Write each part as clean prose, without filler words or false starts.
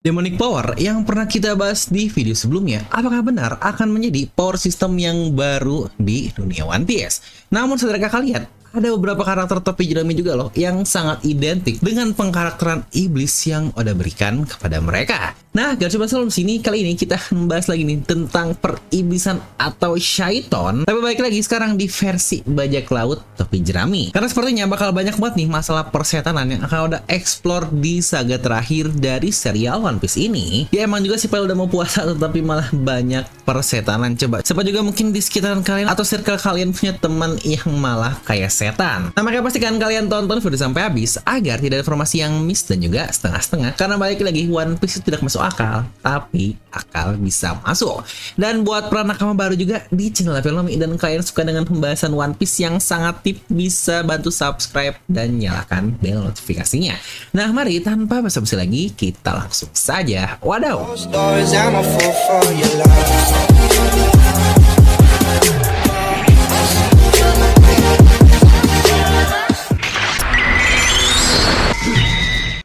Demonic Power yang pernah kita bahas di video sebelumnya, apakah benar akan menjadi power system yang baru di dunia One Piece? Namun saudara kalian, ada beberapa karakter topi jerami juga loh yang sangat identik dengan pengkarakteran iblis yang Oda berikan kepada mereka. Nah, gak cuma sebelum sini, kali ini kita akan membahas lagi nih tentang periblisan atau Shaiton. Tapi balik lagi sekarang di versi bajak laut topi jerami. Karena sepertinya bakal banyak banget nih masalah persetanan yang akan Oda explore di saga terakhir dari serial One Piece ini. Ya emang juga sih pada udah mau puasa tetapi malah banyak persetanan. Coba siapa juga mungkin di sekitaran kalian atau circle kalian punya teman yang malah kayak setan. Nah, makanya pastikan kalian tonton video sampai habis agar tidak ada informasi yang miss dan juga setengah-setengah. Karena balik lagi One Piece itu tidak masuk akal, tapi akal bisa masuk. Dan buat para nakama baru juga di channel Filmi dan kalian suka dengan pembahasan One Piece yang sangat tip, bisa bantu subscribe dan nyalakan bel notifikasinya. Nah, mari tanpa basa-basi lagi kita langsung saja. Wadaw.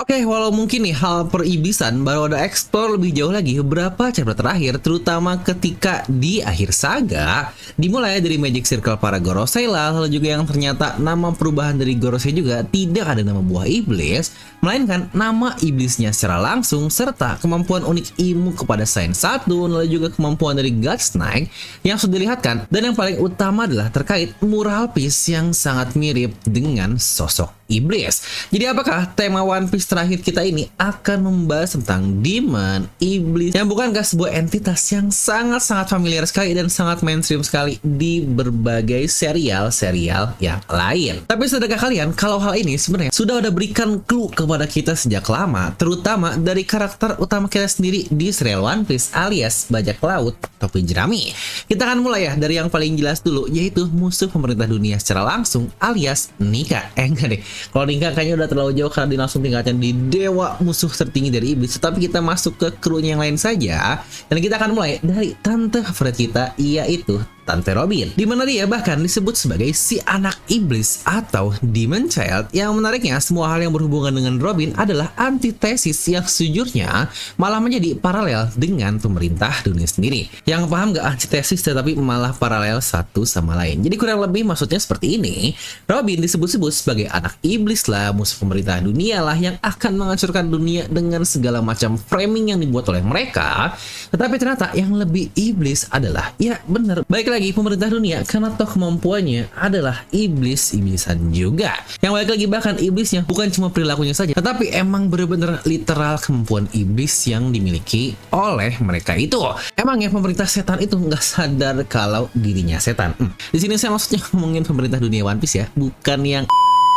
Oke, walau mungkin nih hal periblisan baru ada explore lebih jauh lagi beberapa chapter terakhir, terutama ketika di akhir saga, dimulai dari Magic Circle para Gorosei lah, lalu juga yang ternyata nama perubahan dari Gorosei juga tidak ada nama buah iblis, melainkan nama iblisnya secara langsung, serta kemampuan unik Imu kepada Sains 1, lalu juga kemampuan dari God Snake yang sudah dilihatkan, dan yang paling utama adalah terkait mural piece yang sangat mirip dengan sosok iblis. Jadi apakah tema One Piece terakhir kita ini akan membahas tentang demon, iblis, yang bukankah sebuah entitas yang sangat-sangat familiar sekali dan sangat mainstream sekali di berbagai serial-serial yang lain. Tapi saudara kalian, kalau hal ini sebenarnya sudah ada berikan clue kepada kita sejak lama, terutama dari karakter utama kita sendiri di serial One Piece alias bajak laut topi jerami. Kita akan mulai ya dari yang paling jelas dulu, yaitu musuh pemerintah dunia secara langsung alias Nika. Enggak deh, kalau Nika kayaknya udah terlalu jauh karena dia langsung tingkatkan di dewa musuh tertinggi dari iblis. Tapi kita masuk ke krunya yang lain saja, dan kita akan mulai dari tante favorit kita, yaitu Tante Robin, dimana dia bahkan disebut sebagai si anak iblis atau Demon Child. Yang menariknya, semua hal yang berhubungan dengan Robin adalah antitesis yang sejujurnya malah menjadi paralel dengan pemerintah dunia sendiri. Yang paham gak antitesis tetapi malah paralel satu sama lain? Jadi kurang lebih maksudnya seperti ini. Robin disebut-sebut sebagai anak iblis lah, musuh pemerintah dunia lah yang akan menghancurkan dunia dengan segala macam framing yang dibuat oleh mereka. Tetapi ternyata yang lebih iblis adalah, ya bener, baik lagi pemerintah dunia, karena toh kemampuannya adalah iblis-iblisan juga. Yang balik lagi bahkan iblisnya bukan cuma perilakunya saja, tetapi emang bener-bener literal kemampuan iblis yang dimiliki oleh mereka itu. Emang ya pemerintah setan itu nggak sadar kalau dirinya setan. Di sini saya maksudnya ngomongin pemerintah dunia One Piece ya, bukan yang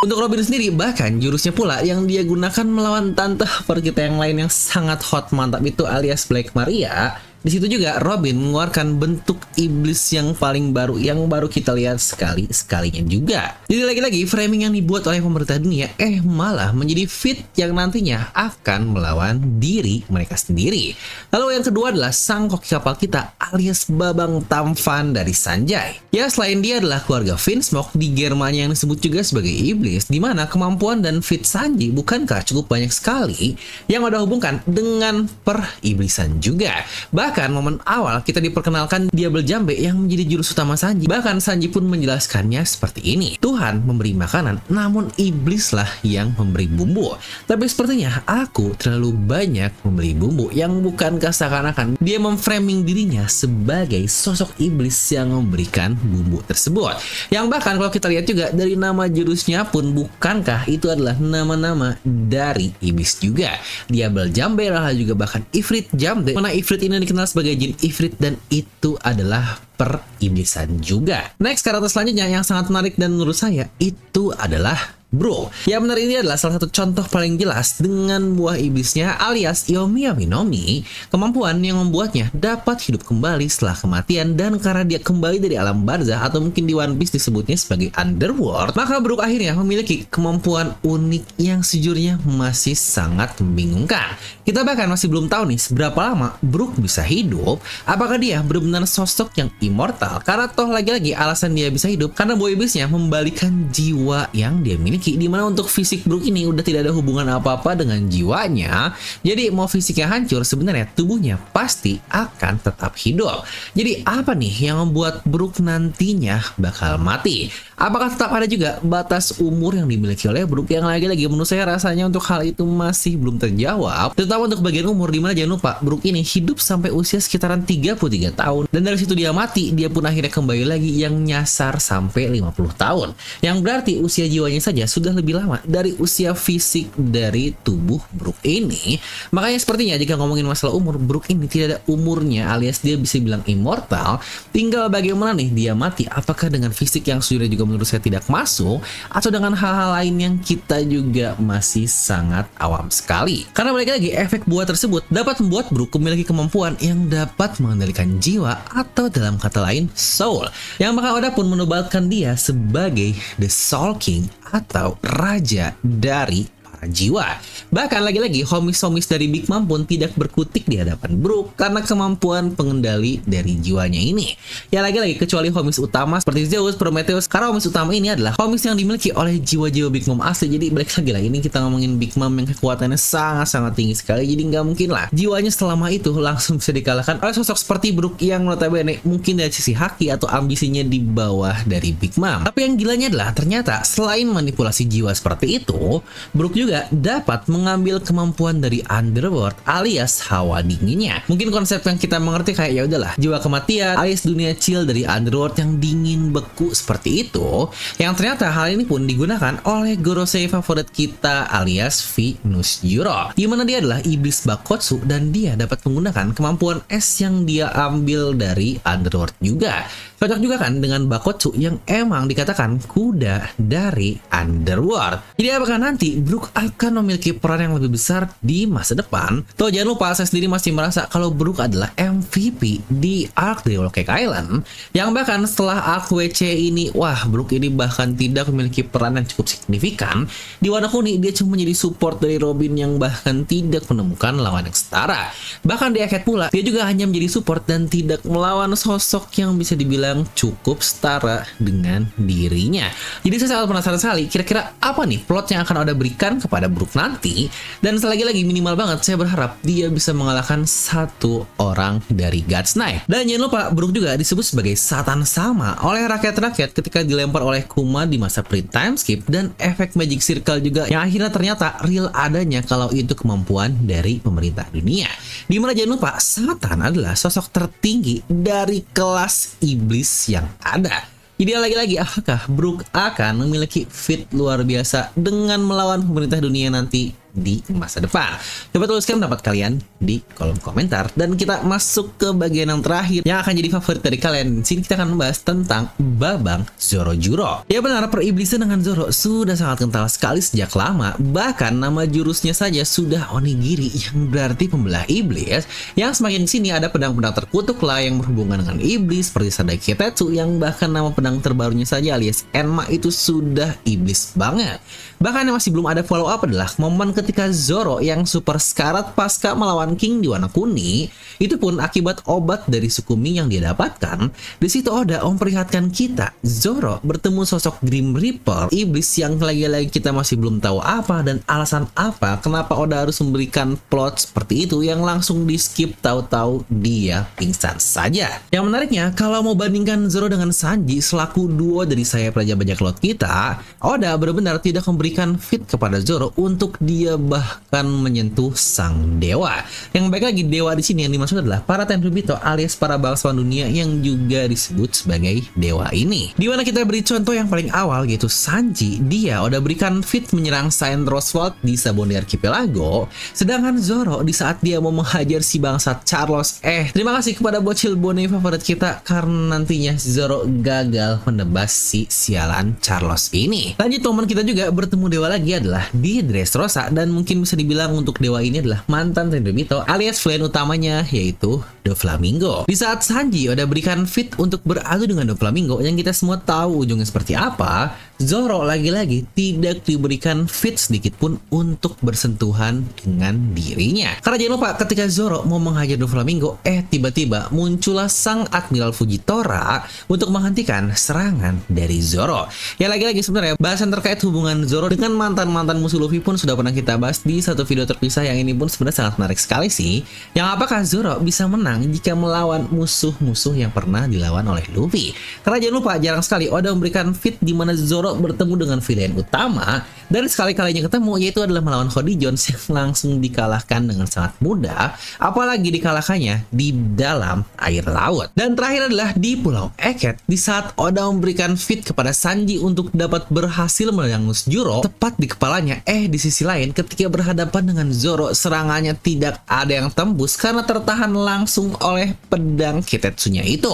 untuk Robin sendiri, bahkan jurusnya pula yang dia gunakan melawan tante favorit kita yang lain yang sangat hot mantap itu alias Black Maria. Di situ juga Robin mengeluarkan bentuk iblis yang paling baru, yang baru kita lihat sekalinya juga. Jadi lagi-lagi framing yang dibuat oleh pemerintah dunia malah menjadi fit yang nantinya akan melawan diri mereka sendiri. Lalu yang kedua adalah sang koki kapal kita alias Babang Tampan dari Sanjay. Ya, selain dia adalah keluarga Vinsmoke di Germania yang disebut juga sebagai iblis, di mana kemampuan dan fit Sanji bukankah cukup banyak sekali yang ada hubungkan dengan periblisan juga. Bahkan momen awal kita diperkenalkan Diablo Jambe yang menjadi jurus utama Sanji. Bahkan Sanji pun menjelaskannya seperti ini. Tuhan memberi makanan, namun iblislah yang memberi bumbu. Tapi sepertinya aku terlalu banyak memberi bumbu, yang bukankah seakan-akan dia memframing dirinya sebagai sosok iblis yang memberikan bumbu tersebut. Yang bahkan kalau kita lihat juga dari nama jurusnya pun, bukankah itu adalah nama-nama dari iblis juga. Diablo Jambe lah, juga bahkan Ifrit Jambe, mana Ifrit ini dikenal sebagai jin Ifrit dan itu adalah periblisan juga. Next, karakter selanjutnya yang sangat menarik dan menurut saya itu adalah Bro. Ya benar, ini adalah salah satu contoh paling jelas dengan buah iblisnya alias Yomiya Minomi, kemampuan yang membuatnya dapat hidup kembali setelah kematian, dan karena dia kembali dari alam barzah atau mungkin di One Piece disebutnya sebagai Underworld, maka Brook akhirnya memiliki kemampuan unik yang sejujurnya masih sangat membingungkan. Kita bahkan masih belum tahu nih seberapa lama Brook bisa hidup, apakah dia benar-benar sosok yang immortal, karena toh lagi-lagi alasan dia bisa hidup karena buah iblisnya membalikan jiwa yang dia miliki. miliki, dimana untuk fisik Brook ini udah tidak ada hubungan apa-apa dengan jiwanya. Jadi mau fisiknya hancur, sebenarnya tubuhnya pasti akan tetap hidup. Jadi apa nih yang membuat Brook nantinya bakal mati? Apakah tetap ada juga batas umur yang dimiliki oleh Brook, yang lagi-lagi menurut saya rasanya untuk hal itu masih belum terjawab, terutama untuk bagian umur, dimana jangan lupa Brook ini hidup sampai usia sekitaran 33 tahun, dan dari situ dia mati, dia pun akhirnya kembali lagi yang nyasar sampai 50 tahun, yang berarti usia jiwanya saja sudah lebih lama dari usia fisik dari tubuh Brook ini. Makanya sepertinya jika ngomongin masalah umur, Brook ini tidak ada umurnya, alias dia bisa bilang immortal. Tinggal bagaimana nih dia mati, apakah dengan fisik yang sudah juga menurut saya tidak masuk, atau dengan hal-hal lain yang kita juga masih sangat awam sekali. Karena balik lagi, efek buah tersebut dapat membuat Brook memiliki kemampuan yang dapat mengendalikan jiwa, atau dalam kata lain soul, yang maka Oda pun menobatkan dia sebagai The Soul King atau raja dari jiwa. Bahkan lagi-lagi homies-homies dari Big Mom pun tidak berkutik di hadapan Brook karena kemampuan pengendali dari jiwanya ini. Ya lagi-lagi kecuali homies utama seperti Zeus, Prometheus, karena homies utama ini adalah homies yang dimiliki oleh jiwa-jiwa Big Mom asli. Jadi balik lagi lah, ini kita ngomongin Big Mom yang kekuatannya sangat-sangat tinggi sekali. Jadi nggak mungkin lah jiwanya selama itu langsung bisa dikalahkan oleh sosok seperti Brook yang notabene mungkin dari sisi haki atau ambisinya di bawah dari Big Mom. Tapi yang gilanya adalah ternyata selain manipulasi jiwa seperti itu, Brook juga dapat mengambil kemampuan dari underworld alias hawa dinginnya. Mungkin konsep yang kita mengerti kayak ya udahlah, jiwa kematian alias dunia chill dari underworld yang dingin beku seperti itu. Yang ternyata hal ini pun digunakan oleh Gorosei favorit kita alias Venus Juro, di mana dia adalah iblis Bakotsu dan dia dapat menggunakan kemampuan es yang dia ambil dari underworld juga. Cocok juga kan dengan Bakotsu yang emang dikatakan kuda dari underworld. Jadi apakah nanti Brook akan memiliki peran yang lebih besar di masa depan? Tuh jangan lupa, saya sendiri masih merasa kalau Brook adalah MVP di arc The Whole Cake Island, yang bahkan setelah arc WC ini, wah Brook ini bahkan tidak memiliki peran yang cukup signifikan. Di Wano Kuni dia cuma menjadi support dari Robin yang bahkan tidak menemukan lawan yang setara. Bahkan di Aket pula dia juga hanya menjadi support dan tidak melawan sosok yang bisa dibilang cukup setara dengan dirinya. Jadi saya sangat penasaran sekali kira-kira apa nih plot yang akan Oda berikan kepada Brook nanti. Dan lagi-lagi minimal banget saya berharap dia bisa mengalahkan satu orang dari God's Knight. Dan jangan lupa Brook juga disebut sebagai Satan Sama oleh rakyat-rakyat ketika dilempar oleh Kuma di masa pre-time skip, dan efek Magic Circle juga yang akhirnya ternyata real adanya kalau itu kemampuan dari pemerintah dunia. Dimana jangan lupa Satan adalah sosok tertinggi dari kelas iblis yang ada. Jadi lagi-lagi apakah Brook akan memiliki feat luar biasa dengan melawan pemerintah dunia nanti di masa depan? Coba tuliskan pendapat kalian di kolom komentar, dan kita masuk ke bagian yang terakhir yang akan jadi favorit dari kalian. Di sini kita akan membahas tentang Babang Zorojuro. Ya benar, periblisan dengan Zoro sudah sangat kental sekali sejak lama. Bahkan nama jurusnya saja sudah onigiri, yang berarti pembelah iblis. Yang semakin sini ada pedang-pedang terkutuk lah yang berhubungan dengan iblis seperti Sadai Keitetsu, yang bahkan nama pedang terbarunya saja alias Enma itu sudah iblis banget. Bahkan yang masih belum ada follow up adalah momen ketika Zoro yang super sekarat pasca melawan King di Wano Kuni, itu pun akibat obat dari suku Ming yang dia dapatkan. Di situ Oda memperlihatkan kita Zoro bertemu sosok Grim Reaper, iblis yang lagi-lagi kita masih belum tahu apa dan alasan apa kenapa Oda harus memberikan plot seperti itu yang langsung di skip, tahu-tahu dia pingsan saja. Yang menariknya, kalau mau bandingkan Zoro dengan Sanji selaku duo dari sayap Raja Bajak Laut kita, Oda benar-benar tidak memberikan fit kepada Zoro untuk dia bahkan menyentuh sang dewa. Yang baik lagi, dewa di sini yang dimaksud adalah para Tenryubito alias para bangsawan dunia yang juga disebut sebagai dewa ini. Di mana kita beri contoh yang paling awal, yaitu Sanji. Dia udah berikan fit menyerang Saint Roswell di Sabon Archipelago, sedangkan Zoro di saat dia mau menghajar si bangsat Charles, terima kasih kepada bocil Bonnie favorit kita karena nantinya Zoro gagal menebas si sialan Charles ini. Lanjut, momen kita juga bertemu dewa lagi adalah di Dressrosa, dan mungkin bisa dibilang untuk dewa ini adalah mantan Tenryubito alias villain utamanya, yaitu Doflamingo. Di saat Sanji udah berikan fit untuk beradu dengan Doflamingo yang kita semua tahu ujungnya seperti apa, Zoro lagi-lagi tidak diberikan fit sedikit pun untuk bersentuhan dengan dirinya. Karena jangan lupa ketika Zoro mau menghajar Doflamingo, tiba-tiba muncullah sang Admiral Fujitora untuk menghentikan serangan dari Zoro. Ya lagi-lagi sebenarnya bahasan terkait hubungan Zoro dengan mantan-mantan musuh Luffy pun sudah pernah kita bahas di satu video terpisah yang ini pun sebenarnya sangat menarik sekali sih. Yang apakah Zoro bisa menang jika melawan musuh-musuh yang pernah dilawan oleh Luffy? Karena jangan lupa jarang sekali Oda memberikan fit di mana Zoro bertemu dengan villain utama dan sekali-kalinya ketemu yaitu adalah melawan Cody Jones yang langsung dikalahkan dengan sangat mudah, apalagi dikalahkannya di dalam air laut. Dan terakhir adalah di Pulau Eket di saat Oda memberikan fit kepada Sanji untuk dapat berhasil melengus Juro tepat di kepalanya. Di sisi lain ketika berhadapan dengan Zoro serangannya tidak ada yang tembus karena tertahan langsung oleh pedang Kitetsunya itu.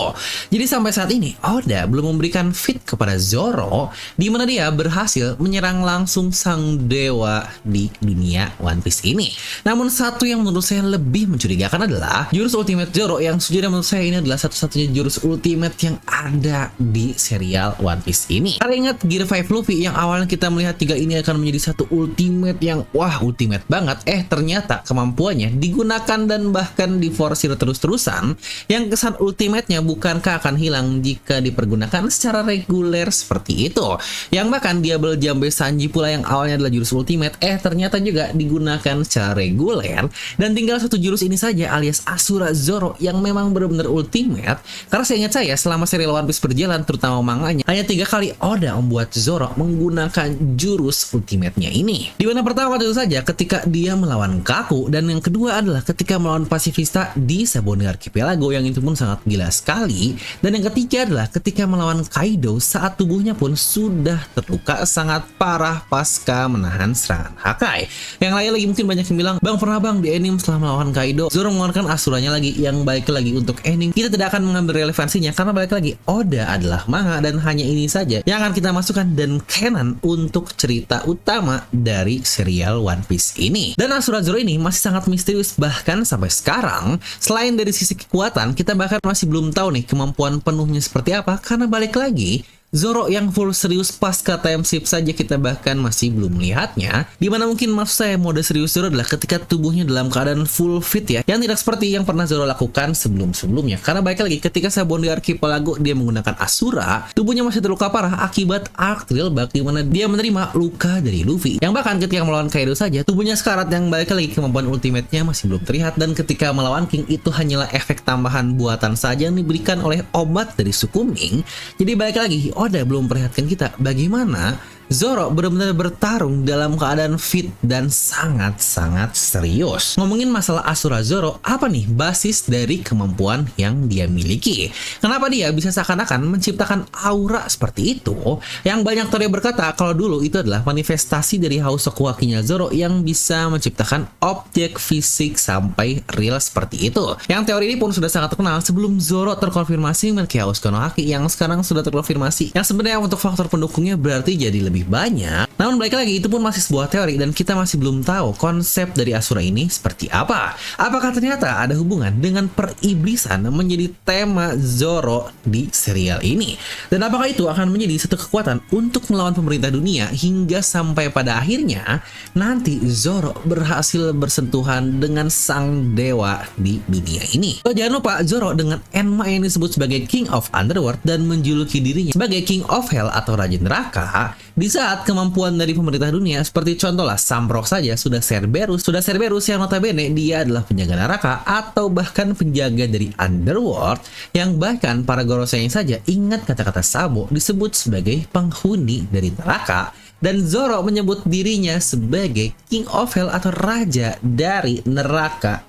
Jadi sampai saat ini Oda belum memberikan fit kepada Zoro di mana dia berhasil menyerang langsung sang dewa di dunia One Piece ini. Namun satu yang menurut saya lebih mencurigakan adalah jurus ultimate Zoro yang sejujurnya menurut saya ini adalah satu-satunya jurus ultimate yang ada di serial One Piece ini. Karena ingat Gear 5 Luffy yang awalnya kita melihat tiga ini akan menjadi satu ultimate yang wah ultimate banget, ternyata kemampuannya digunakan dan bahkan diforsir terus-terusan yang kesan ultimate-nya bukankah akan hilang jika dipergunakan secara reguler seperti itu. Yang bahkan Diablo Jambe Sanji pula yang awalnya adalah jurus ultimate ternyata juga digunakan secara reguler dan tinggal satu jurus ini saja alias Asura Zoro yang memang benar-benar ultimate. Karena saya ingat saya selama serial One Piece berjalan terutama manganya hanya 3 kali Oda membuat Zoro menggunakan jurus ultimate-nya ini. Dimana pertama tentu saja ketika dia melawan Kaku dan yang kedua adalah ketika melawan Pacifista di Sabaody Archipelago yang itu pun sangat gila sekali, dan yang ketiga adalah ketika melawan Kaido saat tubuhnya pun sudah terluka sangat parah pasca menahan serangan Hakai. Yang lain lagi mungkin banyak yang bilang, "Bang, pernah bang di anime setelah melawan Kaido Zoro mengeluarkan asuranya lagi." Yang balik lagi untuk anime kita tidak akan mengambil relevansinya karena balik lagi Oda adalah manga dan hanya ini saja yang akan kita masukkan dan canon untuk cerita utama dari serial One Piece ini. Dan Asura Zoro ini masih sangat misterius bahkan sampai sekarang. Selain dari sisi kekuatan, kita bahkan masih belum tahu nih kemampuan penuhnya seperti apa karena balik lagi Zoro yang full serius pasca time skip saja kita bahkan masih belum melihatnya. Dimana mungkin maksud saya mode serius Zoro adalah ketika tubuhnya dalam keadaan full fit ya, yang tidak seperti yang pernah Zoro lakukan sebelum-sebelumnya. Karena baik lagi ketika Sabaody Archipelago dia menggunakan Asura, tubuhnya masih terluka parah akibat Arc Thrillback dimana dia menerima luka dari Luffy. Yang bahkan ketika melawan Kaido saja tubuhnya sekarat, yang balik lagi kemampuan ultimate-nya masih belum terlihat, dan ketika melawan King itu hanyalah efek tambahan buatan saja yang diberikan oleh obat dari suku Ming. Jadi balik lagi Oda belum perlihatkan kita bagaimana Zoro benar-benar bertarung dalam keadaan fit dan sangat-sangat serius. Ngomongin masalah Asura Zoro, apa nih basis dari kemampuan yang dia miliki? Kenapa dia bisa seakan-akan menciptakan aura seperti itu? Yang banyak teori berkata kalau dulu itu adalah manifestasi dari Hausokuwakinya Zoro yang bisa menciptakan objek fisik sampai real seperti itu. Yang teori ini pun sudah sangat terkenal sebelum Zoro terkonfirmasi memiliki Hauskonohaki yang sekarang sudah terkonfirmasi. Yang sebenarnya untuk faktor pendukungnya berarti jadi lebih banyak. Namun balik lagi itu pun masih sebuah teori dan kita masih belum tahu konsep dari Asura ini seperti apa. Apakah ternyata ada hubungan dengan periblisan menjadi tema Zoro di serial ini? Dan apakah itu akan menjadi satu kekuatan untuk melawan pemerintah dunia hingga sampai pada akhirnya nanti Zoro berhasil bersentuhan dengan sang dewa di dunia ini? Jangan lupa Zoro dengan Enma yang disebut sebagai King of Underworld dan menjuluki dirinya sebagai King of Hell atau Raja Neraka. Di saat kemampuan dari pemerintah dunia seperti contohlah Samrock saja sudah Cerberus yang notabene dia adalah penjaga neraka atau bahkan penjaga dari Underworld, yang bahkan para Gorosei saja ingat kata-kata Sabo disebut sebagai penghuni dari neraka. Dan Zoro menyebut dirinya sebagai King of Hell atau Raja dari neraka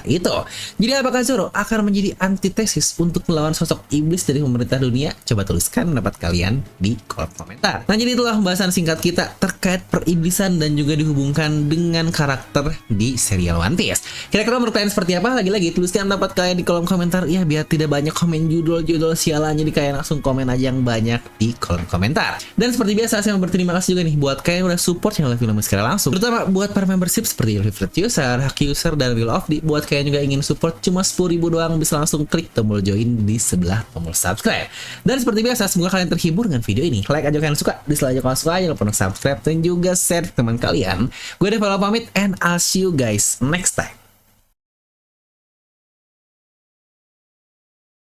itu. Jadi apakah Zoro akan menjadi antitesis untuk melawan sosok iblis dari pemerintah dunia? Coba tuliskan pendapat kalian di kolom komentar. Nah, jadi itulah pembahasan singkat kita terkait periblisan dan juga dihubungkan dengan karakter di serial One Piece. Kira-kira menurut kalian seperti apa? Lagi-lagi tuliskan pendapat kalian di kolom komentar ya, biar tidak banyak komen judul-judul sialan. Jadi kalian langsung komen aja yang banyak di kolom komentar. Dan seperti biasa saya berterima kasih juga nih buat kalian yang udah support channel Film secara langsung. Terutama buat para membership seperti Favorite User, Hak User, dan Wheel of D. Buat kalian juga ingin support cuma 10.000 doang, bisa langsung klik tombol join di sebelah tombol subscribe. Dan seperti biasa, semoga kalian terhibur dengan video ini. Like aja kalian suka, dislike aja kalau suka, jangan lupa subscribe dan juga share ke teman kalian. Gue Devala pamit and I'll see you guys next time.